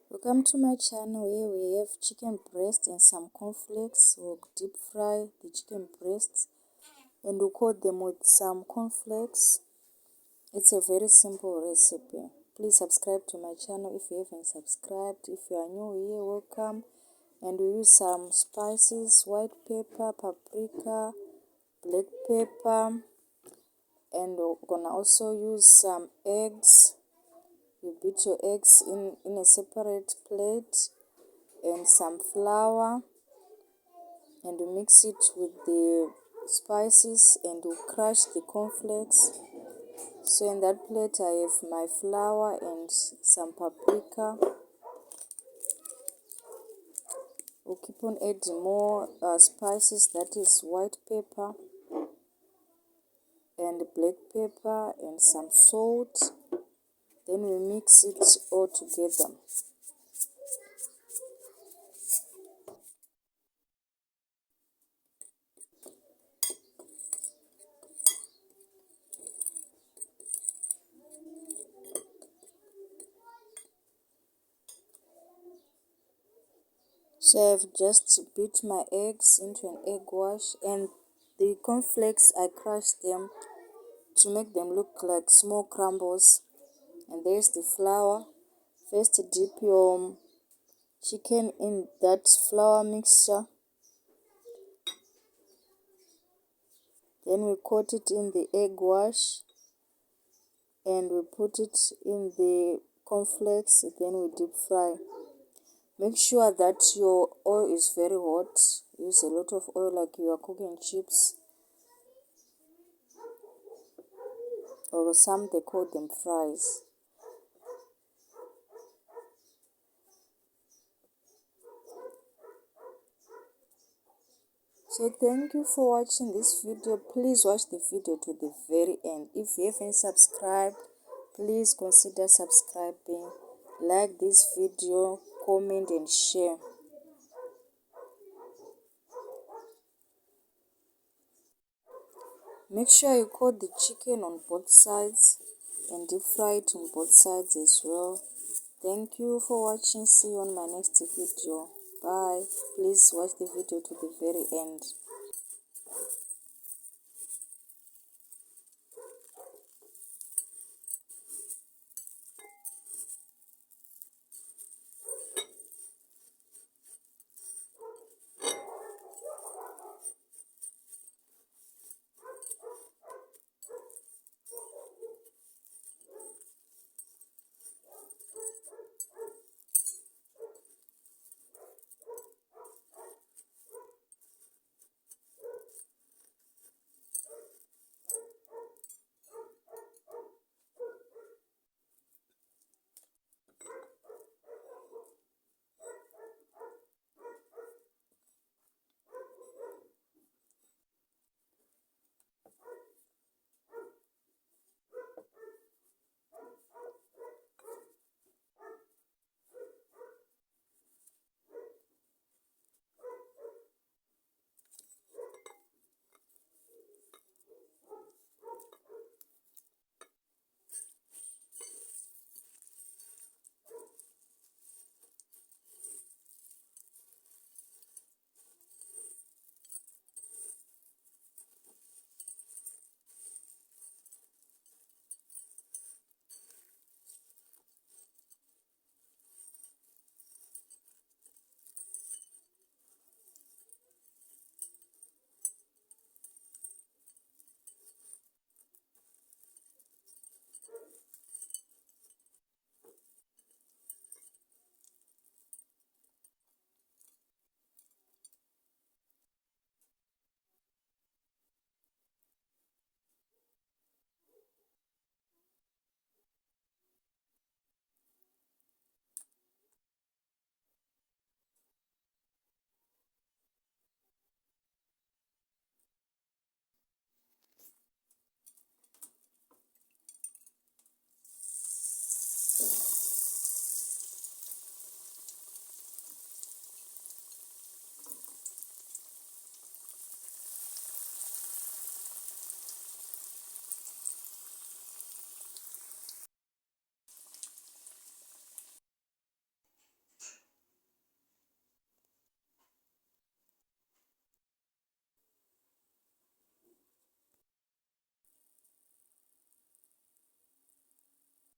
Welcome to my channel where we have chicken breast and some cornflakes. We'll deep fry the chicken breasts and we'll coat them with some cornflakes. It's a very simple recipe. Please subscribe to my channel if you haven't subscribed. If you are new here, welcome. And we use some spices: white pepper, paprika, black pepper, and we're gonna also use some eggs. You beat your eggs in a separate plate and some flour, and you mix it with the spices and you crush the cornflakes. So in that plate I have my flour and some paprika. We'll keep on adding more spices, that is white pepper and black pepper and some salt. Then we mix it all together. So I've just beat my eggs into an egg wash, and the cornflakes I crushed them to make them look like small crumbles. And there's the flour. First dip your chicken in that flour mixture, then we coat it in the egg wash and we put it in the cornflakes, then we deep fry. Make sure that your oil is very hot. Use a lot of oil like you are cooking chips, or some they call them fries. So thank you for watching this video. Please watch the video to the very end. If you haven't subscribed, please consider subscribing. Like this video, comment and share. Make sure you coat the chicken on both sides and deep fry it on both sides as well. Thank you for watching. See you on my next video. Bye. Please watch the video to the very end.